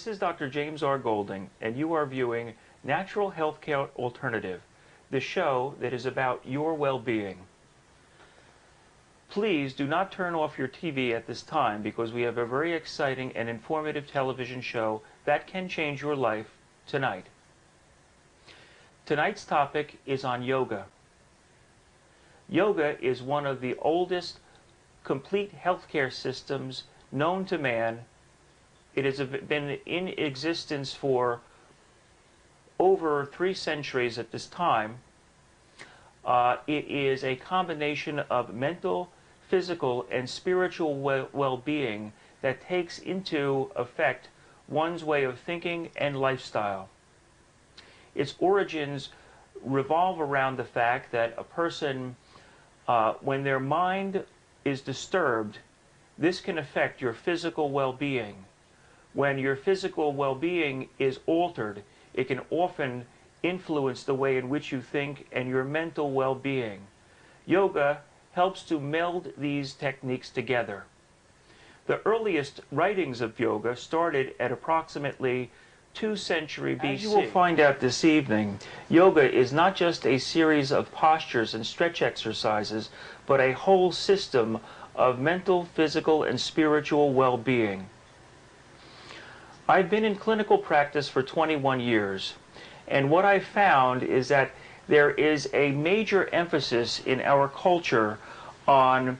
This is Dr. James R. Golding, and you are viewing Natural Healthcare Alternative, the show that is about your well-being. Please do not turn off your TV at this time because we have a very exciting and informative television show that can change your life tonight. Tonight's topic is on yoga. Yoga is one of the oldest complete healthcare systems known to man. It has been in existence for over 3 centuries at this time. It is a combination of mental, physical, and spiritual well-being that takes into effect one's way of thinking and lifestyle. Its origins revolve around the fact that a person, when their mind is disturbed, this can affect your physical well-being. When your physical well-being is altered, it can often influence the way in which you think and your mental well-being. Yoga helps to meld these techniques together. The earliest writings of yoga started at approximately 2 centuries BC. As you will find out this evening, yoga is not just a series of postures and stretch exercises, but a whole system of mental, physical, and spiritual well-being. I've been in clinical practice for 21 years, and what I found is that there is a major emphasis in our culture on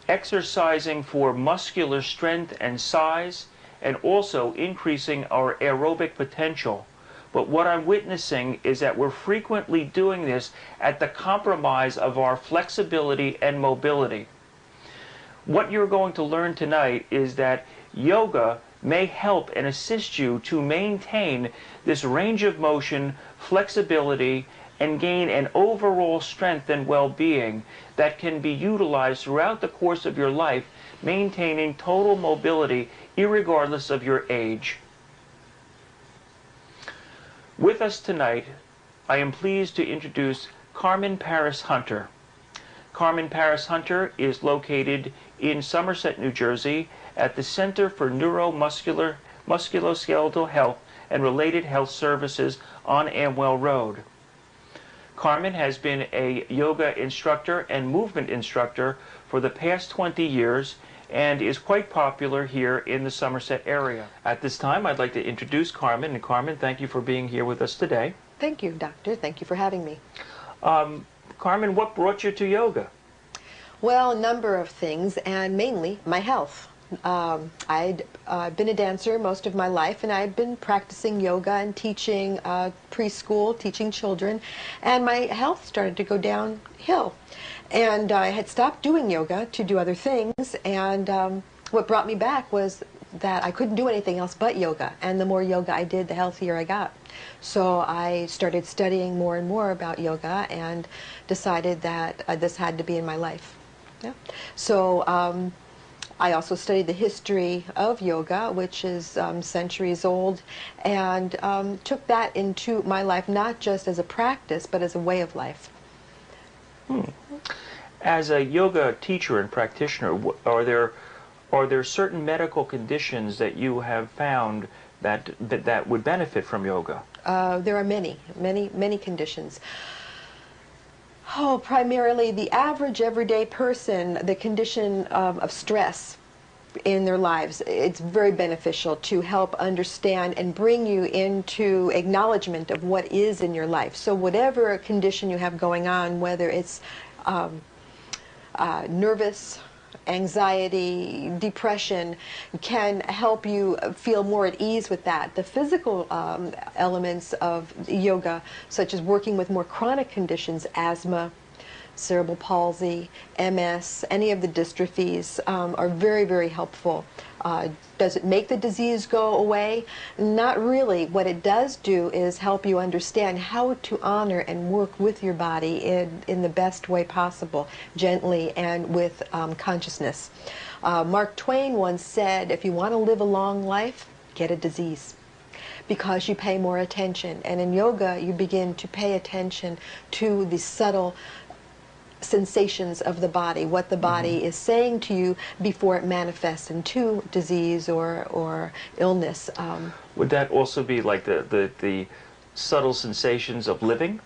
exercising for muscular strength and size, and also increasing our aerobic potential. But what I'm witnessing is that we're frequently doing this at the compromise of our flexibility and mobility. What you're going to learn tonight is that yoga may help and assist you to maintain this range of motion, flexibility, and gain an overall strength and well-being that can be utilized throughout the course of your life, maintaining total mobility irregardless of your age. With us tonight, I am pleased to introduce Carmen Paris Hunter. Carmen Paris Hunter is located in Somerset, New Jersey, at the Center for Musculoskeletal Health and Related Health Services on Amwell Road. Carmen has been a yoga instructor and movement instructor for the past 20 years and is quite popular here in the Somerset area. At this time, I'd like to introduce Carmen. And Carmen, thank you for being here with us today. Thank you, Doctor. Thank you for having me. Carmen, what brought you to yoga? Well, a number of things, and mainly my health. I'd been a dancer most of my life, and I'd been practicing yoga and teaching preschool, teaching children, and my health started to go downhill. And I had stopped doing yoga to do other things, and what brought me back was that I couldn't do anything else but yoga, and the more yoga I did, the healthier I got. So I started studying more and more about yoga and decided that this had to be in my life. Yeah. So I also studied the history of yoga, which is centuries old, and took that into my life, not just as a practice, but as a way of life. As a yoga teacher and practitioner, are there certain medical conditions that you have found that would benefit from yoga? There are many conditions. Oh, primarily the average everyday person, the condition of stress in their lives, it's very beneficial to help understand and bring you into acknowledgement of what is in your life. So whatever condition you have going on, whether it's nervous, anxiety, depression, can help you feel more at ease with that. The physical elements of yoga, such as working with more chronic conditions, asthma, cerebral palsy, MS, any of the dystrophies, are very, very helpful. Does it make the disease go away? Not really. What it does do is help you understand how to honor and work with your body in the best way possible, gently and with consciousness. Mark Twain once said, if you want to live a long life, get a disease, because you pay more attention. And in yoga, you begin to pay attention to the subtle sensations of the body, what the body is saying to you before it manifests into disease or illness. Would that also be like the subtle sensations of living?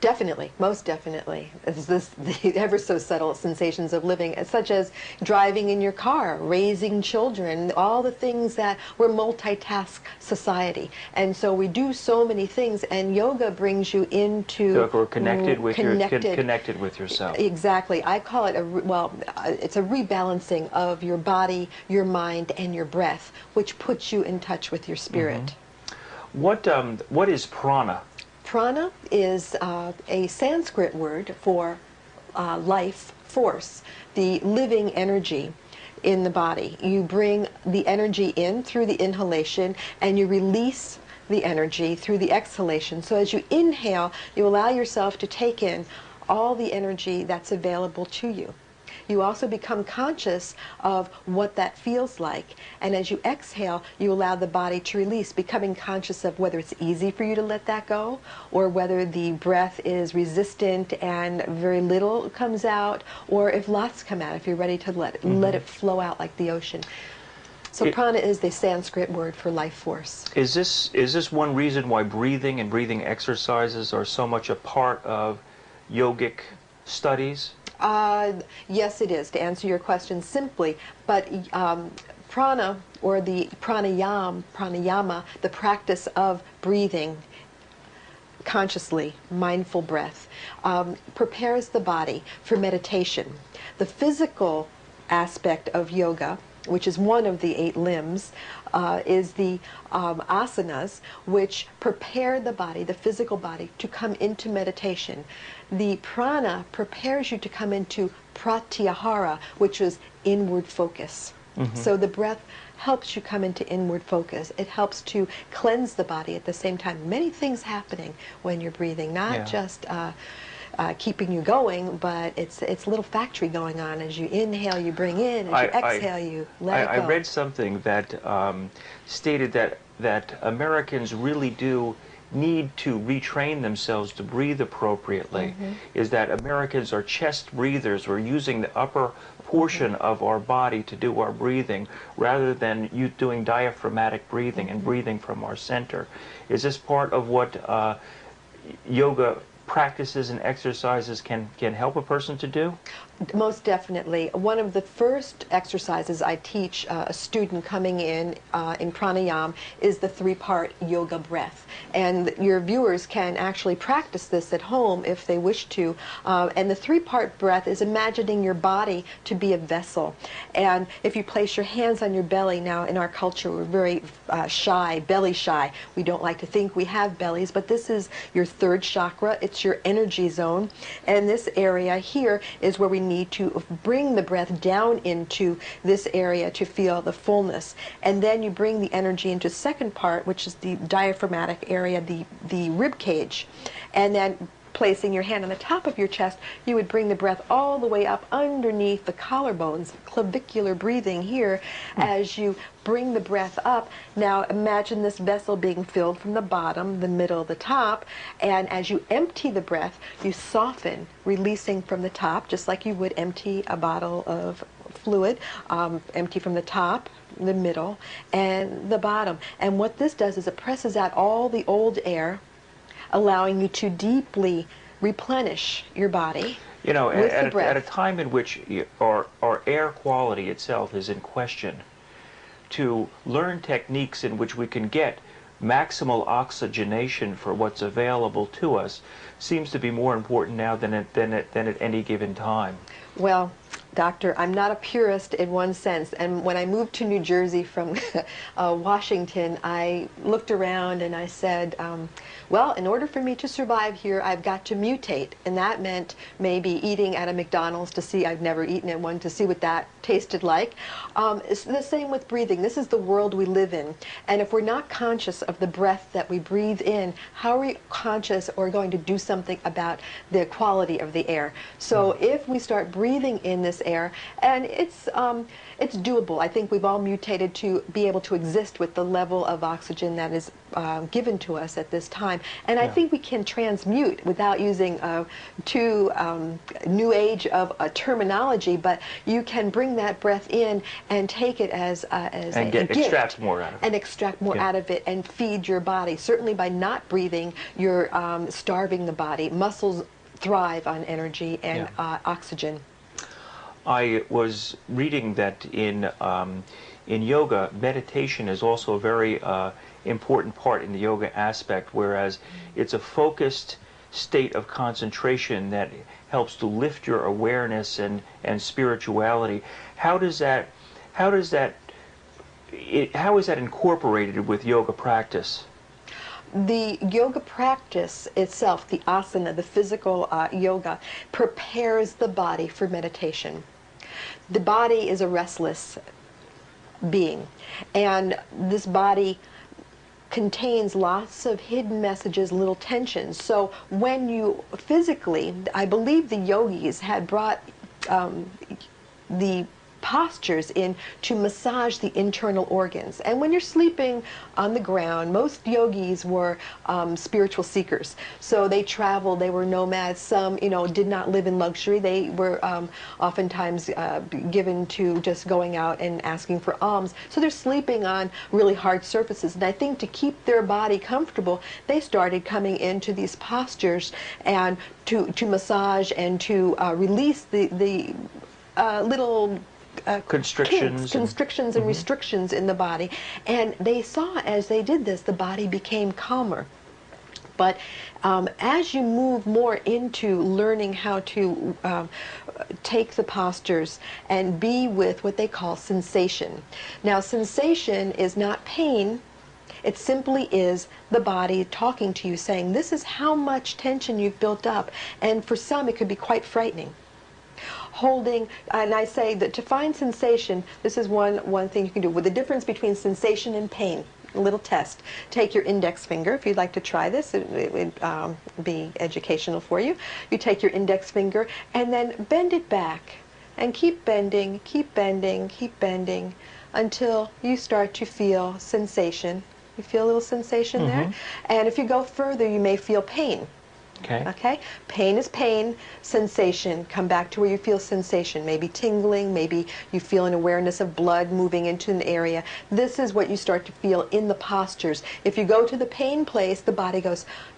Definitely, most definitely. It's the ever so subtle sensations of living, such as driving in your car, raising children, all the things that we're multitask society. And so we do so many things, and yoga brings you into... So we're connected with connected with yourself. Exactly. I call it it's a rebalancing of your body, your mind, and your breath, which puts you in touch with your spirit. What is prana? Prana is a Sanskrit word for life force, the living energy in the body. You bring the energy in through the inhalation and you release the energy through the exhalation. So as you inhale, you allow yourself to take in all the energy that's available to you. You also become conscious of what that feels like. And as you exhale, you allow the body to release, becoming conscious of whether it's easy for you to let that go, or whether the breath is resistant and very little comes out, or if lots come out, if you're ready to let it flow out like the ocean. So prana is the Sanskrit word for life force. Is this one reason why breathing and breathing exercises are so much a part of yogic studies? Yes, it is, to answer your question simply. But prana, or the pranayama, the practice of breathing consciously, mindful breath, prepares the body for meditation. The physical aspect of yoga, which is one of the 8 limbs, is the asanas, which prepare the body, the physical body, to come into meditation. The prana prepares you to come into pratyahara, which is inward focus. So the breath helps you come into inward focus. It helps to cleanse the body at the same time. Many things happening when you're breathing, not just keeping you going, but it's a little factory going on. As you inhale, you bring in. As you exhale, you let it go. I read something that stated that Americans really do need to retrain themselves to breathe appropriately. Is that Americans are chest breathers. We're using the upper portion of our body to do our breathing rather than you doing diaphragmatic breathing and breathing from our center. Is this part of what yoga practices and exercises can help a person to do? Most definitely. One of the first exercises I teach a student coming in pranayama is the 3-part yoga breath. And your viewers can actually practice this at home if they wish to. And the 3-part breath is imagining your body to be a vessel. And if you place your hands on your belly, now in our culture we're very shy, belly shy. We don't like to think we have bellies, but this is your 3rd chakra. It's your energy zone. And this area here is where we need to bring the breath down into this area to feel the fullness. And then you bring the energy into 2nd part, which is the diaphragmatic area, the rib cage. And then placing your hand on the top of your chest, you would bring the breath all the way up underneath the collarbones, clavicular breathing here as you bring the breath up. Now imagine this vessel being filled from the bottom, the middle, the top, and as you empty the breath, you soften, releasing from the top, just like you would empty a bottle of fluid, empty from the top, the middle, and the bottom. And what this does is it presses out all the old air, allowing you to deeply replenish your body. You know, with the breath. At a time in which our air quality itself is in question, to learn techniques in which we can get maximal oxygenation for what's available to us seems to be more important now than at any given time. Well, Doctor, I'm not a purist in one sense, and when I moved to New Jersey from Washington, I looked around and I said, well, in order for me to survive here, I've got to mutate, and that meant maybe eating at a McDonald's to see, I've never eaten at one, to see what that tasted like. It's the same with breathing. This is the world we live in, and if we're not conscious of the breath that we breathe in, how are we conscious or going to do something about the quality of the air? So if we start breathing in this air, and it's doable. I think we've all mutated to be able to exist with the level of oxygen that is given to us at this time, and I think we can transmute without using too new age of a terminology, but you can bring that breath in and take it as and a gift, extract more out of it. And extract more out of it and feed your body. Certainly by not breathing, you're starving the body. Muscles thrive on energy and oxygen. I was reading that in yoga, meditation is also a very important part in the yoga aspect, whereas it's a focused state of concentration that helps to lift your awareness and spirituality. How is that incorporated with yoga practice? The yoga practice itself, the asana, the physical yoga, prepares the body for meditation. The body is a restless being, and this body contains lots of hidden messages, little tensions. So when you physically, I believe the yogis had brought the postures in to massage the internal organs. And when you're sleeping on the ground, most yogis were spiritual seekers. So they traveled, they were nomads. Some, did not live in luxury. They were oftentimes given to just going out and asking for alms. So they're sleeping on really hard surfaces. And I think to keep their body comfortable, they started coming into these postures and to massage and to release the little constrictions and restrictions in the body. And they saw as they did this, the body became calmer. But as you move more into learning how to take the postures and be with what they call sensation. Now, sensation is not pain. It simply is the body talking to you, saying, this is how much tension you've built up. And for some, it could be quite frightening. Holding, and I say that to find sensation, this is one thing you can do. With the difference between sensation and pain, a little test. Take your index finger, if you'd like to try this, it would be educational for you. You take your index finger and then bend it back and keep bending, keep bending, keep bending until you start to feel sensation. You feel a little sensation there? And if you go further, you may feel pain. Okay? Pain is pain, sensation. Come back to where you feel sensation. Maybe tingling, maybe you feel an awareness of blood moving into an area. This is what you start to feel in the postures. If you go to the pain place, the body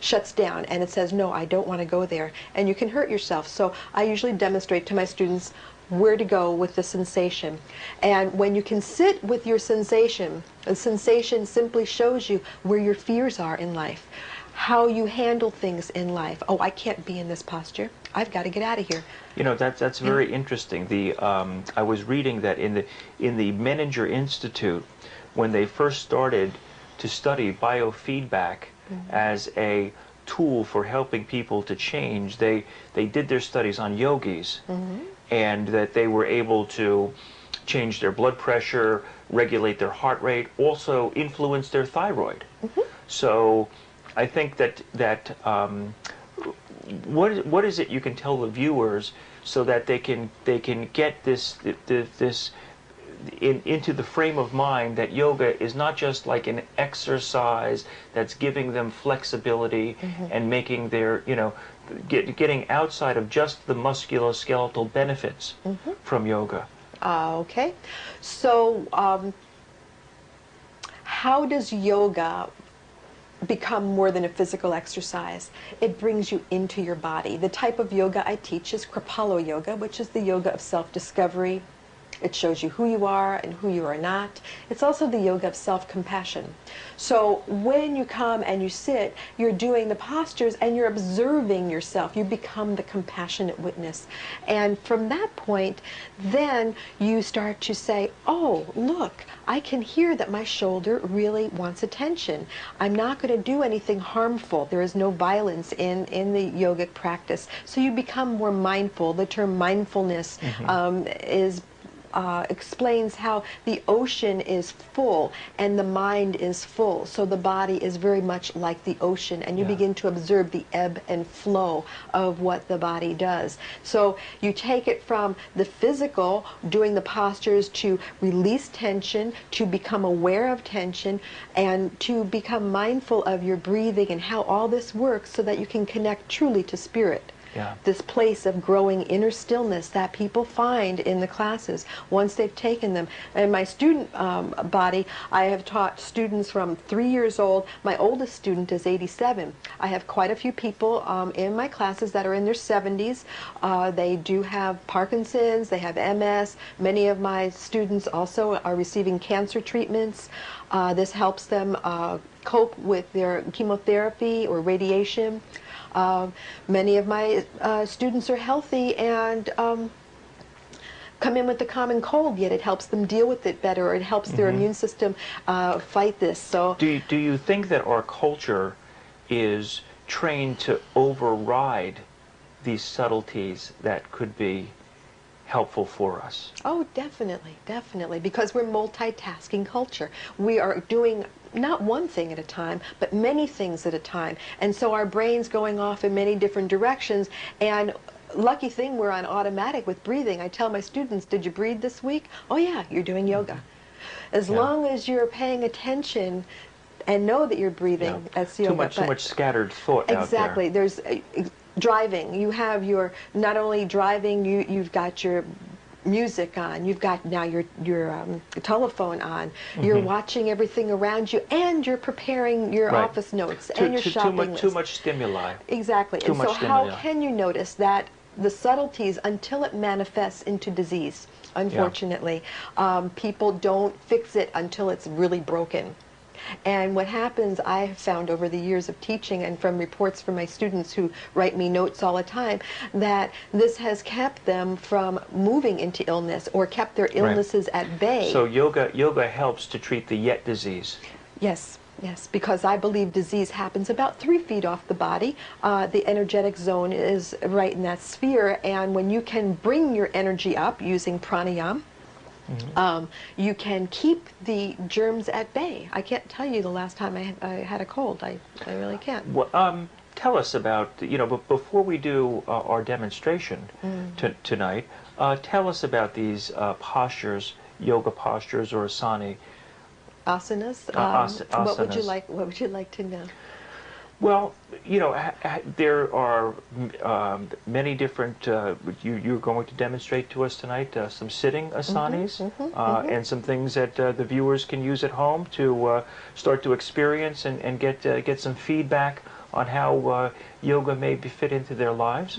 shuts down, and it says, no, I don't want to go there. And you can hurt yourself. So I usually demonstrate to my students where to go with the sensation. And when you can sit with your sensation, the sensation simply shows you where your fears are in life, how you handle things in life. Oh, I can't be in this posture. I've got to get out of here. That's very interesting. I was reading that in the Menninger Institute, when they first started to study biofeedback as a tool for helping people to change, they did their studies on yogis, and that they were able to change their blood pressure, regulate their heart rate, also influence their thyroid. So I think that what is it you can tell the viewers so that they can get this into the frame of mind that yoga is not just like an exercise that's giving them flexibility and making their getting outside of just the musculoskeletal benefits from yoga. Okay, so how does yoga become more than a physical exercise? It brings you into your body. The type of yoga I teach is Kripalu yoga, which is the yoga of self-discovery. It shows you who you are and who you are not. It's also the yoga of self-compassion. So when you come and you sit, you're doing the postures and you're observing yourself. You become the compassionate witness. And from that point, then you start to say, oh, look, I can hear that my shoulder really wants attention. I'm not going to do anything harmful. There is no violence in the yogic practice. So you become more mindful. The term mindfulness is explains how the ocean is full and the mind is full. So the body is very much like the ocean, and you begin to observe the ebb and flow of what the body does. So you take it from the physical, doing the postures to release tension, to become aware of tension, and to become mindful of your breathing and how all this works so that you can connect truly to spirit. Yeah. This place of growing inner stillness that people find in the classes once they've taken them. In my student body, I have taught students from 3 years old. My oldest student is 87. I have quite a few people in my classes that are in their 70s. They do have Parkinson's, they have MS. Many of my students also are receiving cancer treatments. This helps them cope with their chemotherapy or radiation. Many of my students are healthy and come in with the common cold, yet it helps them deal with it better, or it helps their immune system fight this. So, do you think that our culture is trained to override these subtleties that could be helpful for us? oh, definitely, definitely, because we're multitasking culture. We are doing not one thing at a time, but many things at a time. And so our brain's going off in many different directions, and lucky thing we're on automatic with breathing. I tell my students, did you breathe this week? Oh yeah, you're doing yoga. As long as you're paying attention and know that you're breathing, that's yoga. Too much scattered thought exactly. out there. There's driving. You have your, not only driving, you've got your music on, you've got now your telephone on, you're watching everything around you, and you're preparing your office notes and your shopping list. Too much stimuli. Exactly. Too and much so stimuli. how can you notice that the subtleties until it manifests into disease? Unfortunately, people don't fix it until it's really broken. And what happens, I have found over the years of teaching and from reports from my students who write me notes all the time, that this has kept them from moving into illness or kept their illnesses at bay. So yoga helps to treat the yet disease. Yes. Yes, because I believe disease happens about 3 feet off the body. The energetic zone is right in that sphere, and when you can bring your energy up using pranayama, you can keep the germs at bay. I can't tell you the last time I had a cold. I really can't. Well, tell us about, but before we do our demonstration tonight, tell us about these postures, yoga postures or asana. Asanas. Asanas. What would you like to know? Well, there are many different, you're going to demonstrate to us tonight some sitting asanas and some things that the viewers can use at home to start to experience and get some feedback on how yoga may fit into their lives.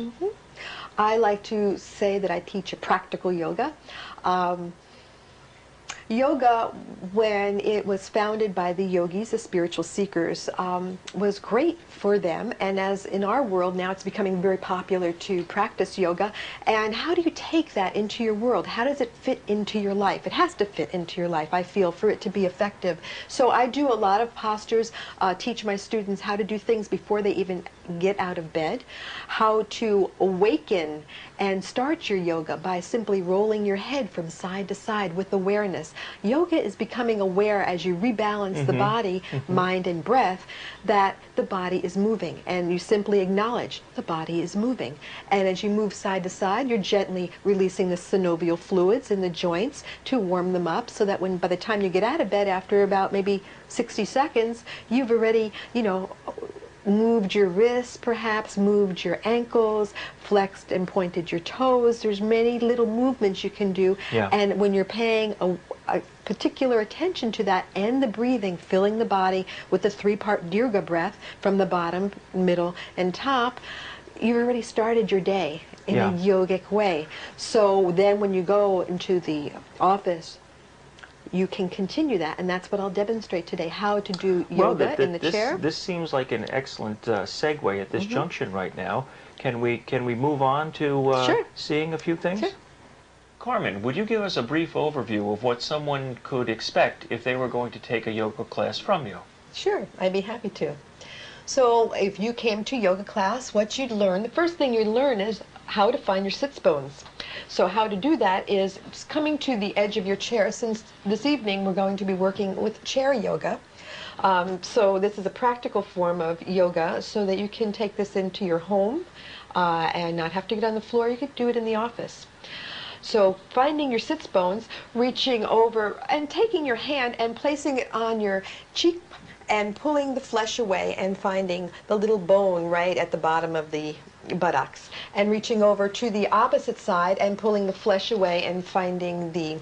I like to say that I teach a practical yoga. Yoga, when it was founded by the yogis, the spiritual seekers, was great for them, and as in our world now it's becoming very popular to practice yoga. And how do you take that into your world? How does it fit into your life? It has to fit into your life, I feel, for it to be effective. So I do a lot of postures, teach my students how to do things before they even get out of bed, how to awaken and start your yoga by simply rolling your head from side to side with awareness. Yoga is becoming aware as you rebalance the body, mind, and breath, that the body is moving, and you simply acknowledge the body is moving. And as you move side to side, you're gently releasing the synovial fluids in the joints to warm them up, so that when by the time you get out of bed after about maybe 60 seconds, you've already, moved your wrists, perhaps moved your ankles, flexed and pointed your toes. There's many little movements you can do, and when you're paying a particular attention to that and the breathing, filling the body with the 3-part dirga breath from the bottom, middle, and top, you've already started your day in a yogic way. So then when you go into the office, you can continue that, and that's what I'll demonstrate today, how to do yoga in the chair. This seems like an excellent segue at this junction right now. Can we move on to seeing a few things? Sure. Carmen, would you give us a brief overview of what someone could expect if they were going to take a yoga class from you? Sure, I'd be happy to. So if you came to yoga class, what you'd learn, the first thing you'd learn is how to find your sits bones. So how to do that is just coming to the edge of your chair. Since this evening we're going to be working with chair yoga. So this is a practical form of yoga so that you can take this into your home and not have to get on the floor. You could do it in the office. So finding your sits bones, reaching over and taking your hand and placing it on your cheek and pulling the flesh away and finding the little bone right at the bottom of the buttocks, and reaching over to the opposite side and pulling the flesh away and finding the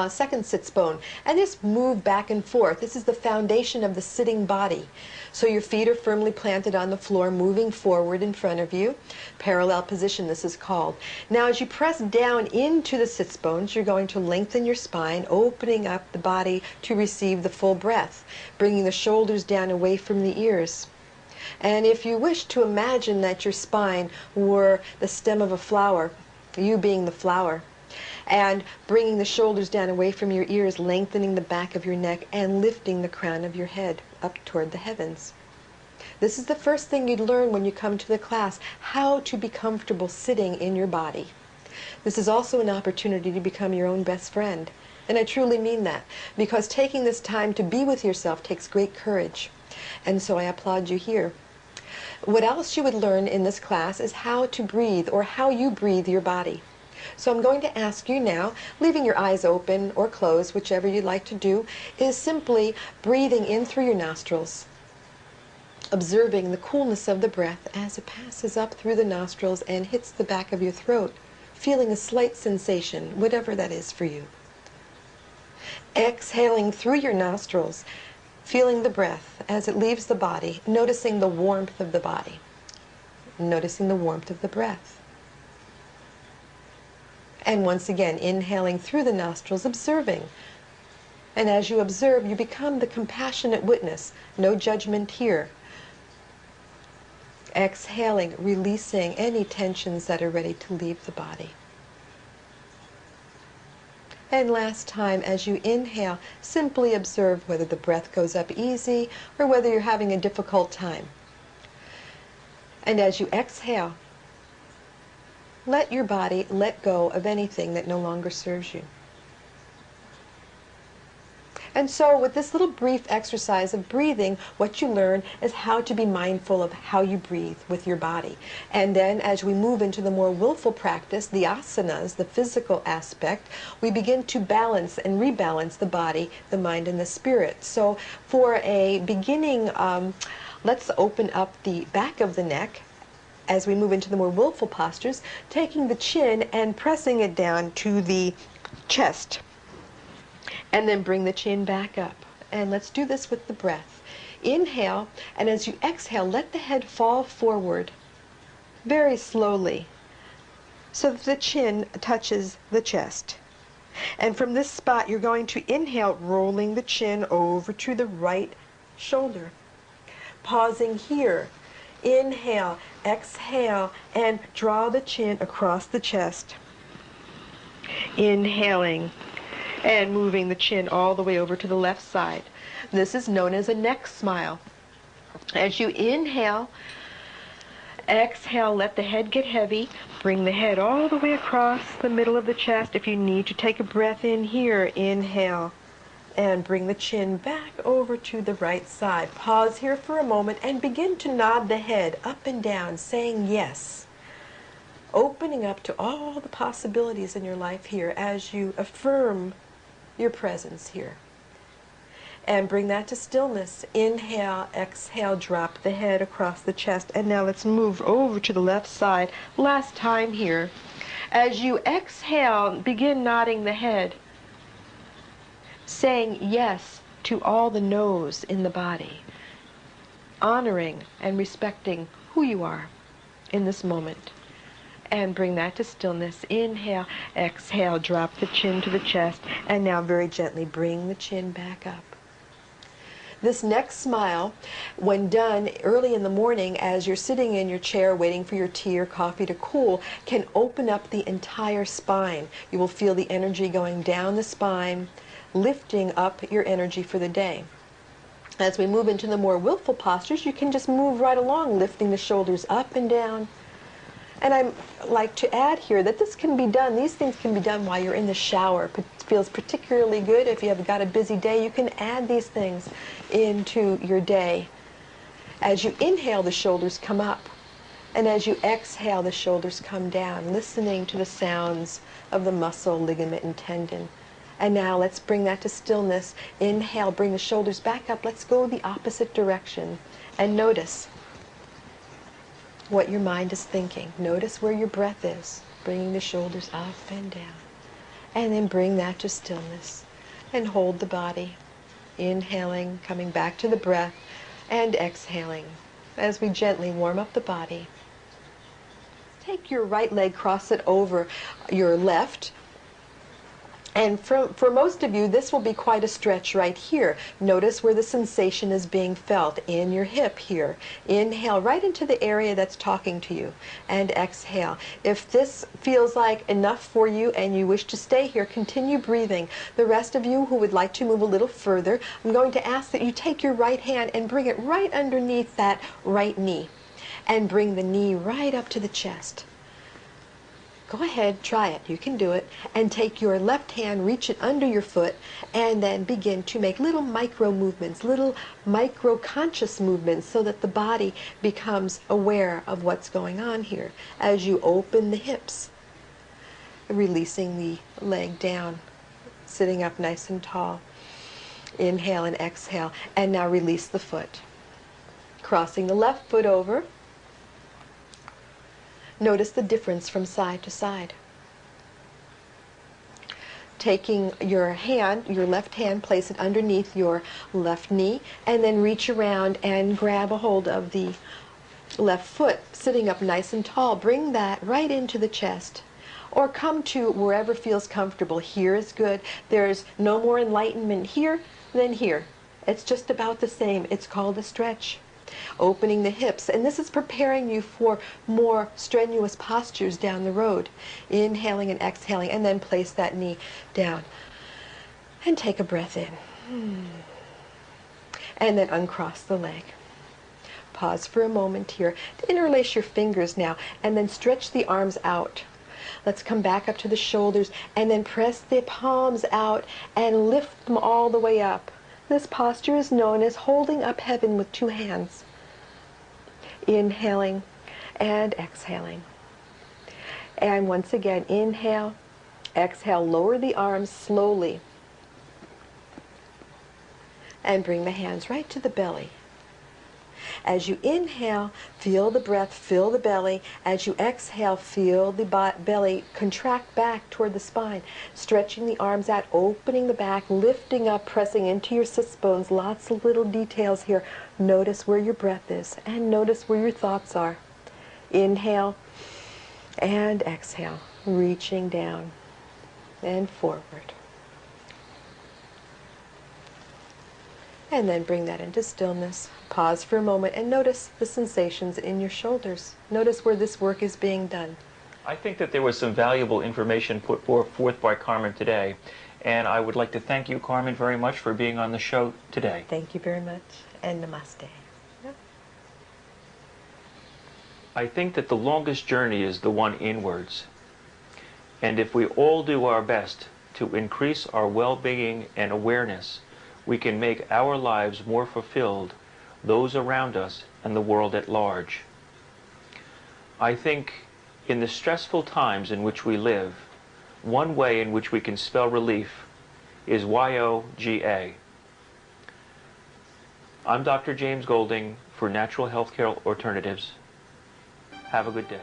second sits bone, and just move back and forth. This is the foundation of the sitting body. So your feet are firmly planted on the floor, moving forward in front of you. Parallel position, this is called. Now as you press down into the sits bones, you're going to lengthen your spine, opening up the body to receive the full breath, bringing the shoulders down away from the ears. And if you wish to imagine that your spine were the stem of a flower, you being the flower, and bringing the shoulders down away from your ears, lengthening the back of your neck, and lifting the crown of your head up toward the heavens. This is the first thing you'd learn when you come to the class, how to be comfortable sitting in your body. This is also an opportunity to become your own best friend. And I truly mean that, because taking this time to be with yourself takes great courage. And so I applaud you here. What else you would learn in this class is how to breathe, or how you breathe your body. So I'm going to ask you now, leaving your eyes open or closed, whichever you'd like to do, is simply breathing in through your nostrils, observing the coolness of the breath as it passes up through the nostrils and hits the back of your throat, feeling a slight sensation, whatever that is for you. Exhaling through your nostrils, feeling the breath as it leaves the body, noticing the warmth of the body, noticing the warmth of the breath. And once again, inhaling through the nostrils, observing. And as you observe, you become the compassionate witness. No judgment here. Exhaling, releasing any tensions that are ready to leave the body. And last time, as you inhale, simply observe whether the breath goes up easy or whether you're having a difficult time. And as you exhale, let your body let go of anything that no longer serves you. And so with this little brief exercise of breathing, what you learn is how to be mindful of how you breathe with your body. And then as we move into the more willful practice, the asanas, the physical aspect, we begin to balance and rebalance the body, the mind, and the spirit. So for a beginning, let's open up the back of the neck as we move into the more willful postures, taking the chin and pressing it down to the chest. And then bring the chin back up. And let's do this with the breath. Inhale, and as you exhale, let the head fall forward very slowly so that the chin touches the chest. And from this spot, you're going to inhale, rolling the chin over to the right shoulder. Pausing here. Inhale, exhale, and draw the chin across the chest. Inhaling and moving the chin all the way over to the left side. This is known as a neck smile. As you inhale, exhale, let the head get heavy. Bring the head all the way across the middle of the chest. If you need to take a breath in here, inhale. And bring the chin back over to the right side. Pause here for a moment and begin to nod the head up and down, saying yes. Opening up to all the possibilities in your life here as you affirm your presence here. And bring that to stillness. Inhale, exhale, drop the head across the chest. And now let's move over to the left side. Last time here. As you exhale, begin nodding the head, saying yes to all the no's in the body, honoring and respecting who you are in this moment. And bring that to stillness. Inhale, exhale, drop the chin to the chest, and now very gently bring the chin back up. This next smile, when done early in the morning as you're sitting in your chair waiting for your tea or coffee to cool, can open up the entire spine. You will feel the energy going down the spine, lifting up your energy for the day. As we move into the more willful postures, you can just move right along, lifting the shoulders up and down, And I like to add here that this can be done, these things can be done while you're in the shower. It feels particularly good if you have got a busy day. You can add these things into your day. As you inhale, the shoulders come up. And as you exhale, the shoulders come down, listening to the sounds of the muscle, ligament, and tendon. And now let's bring that to stillness. Inhale, bring the shoulders back up. Let's go the opposite direction. And notice what your mind is thinking. Notice where your breath is, bringing the shoulders up and down. And then bring that to stillness. And hold the body. Inhaling, coming back to the breath, and exhaling as we gently warm up the body. Take your right leg, cross it over your left. And for most of you, this will be quite a stretch right here. Notice where the sensation is being felt in your hip here. Inhale right into the area that's talking to you. And exhale. If this feels like enough for you and you wish to stay here, continue breathing. The rest of you who would like to move a little further, I'm going to ask that you take your right hand and bring it right underneath that right knee. And bring the knee right up to the chest. Go ahead, try it. You can do it. And take your left hand, reach it under your foot, and then begin to make little micro movements, little micro conscious movements so that the body becomes aware of what's going on here. As you open the hips, releasing the leg down, sitting up nice and tall. Inhale and exhale. And now release the foot. Crossing the left foot over. Notice the difference from side to side. Taking your hand, your left hand, place it underneath your left knee, and then reach around and grab a hold of the left foot, sitting up nice and tall. Bring that right into the chest. Or come to wherever feels comfortable. Here is good. There's no more enlightenment here than here. It's just about the same. It's called a stretch. Opening the hips, and this is preparing you for more strenuous postures down the road. Inhaling and exhaling, and then place that knee down. And take a breath in. And then uncross the leg. Pause for a moment here. Interlace your fingers now, and then stretch the arms out. Let's come back up to the shoulders, and then press the palms out and lift them all the way up. This posture is known as holding up heaven with two hands. Inhaling and exhaling. And once again, inhale, exhale, lower the arms slowly. And bring the hands right to the belly. As you inhale, feel the breath, fill the belly. As you exhale, feel the belly contract back toward the spine. Stretching the arms out, opening the back, lifting up, pressing into your sits bones. Lots of little details here. Notice where your breath is and notice where your thoughts are. Inhale and exhale, reaching down and forward. And then bring that into stillness. Pause for a moment and notice the sensations in your shoulders. Notice where this work is being done. I think that there was some valuable information put forth by Carmen today, and I would like to thank you, Carmen, very much for being on the show today. Thank you very much, and namaste. I think that the longest journey is the one inwards, and if we all do our best to increase our well-being and awareness, we can make our lives more fulfilled, those around us, and the world at large. I think in the stressful times in which we live, one way in which we can spell relief is YOGA. I'm Dr. James Golding for Natural Healthcare Alternatives. Have a good day.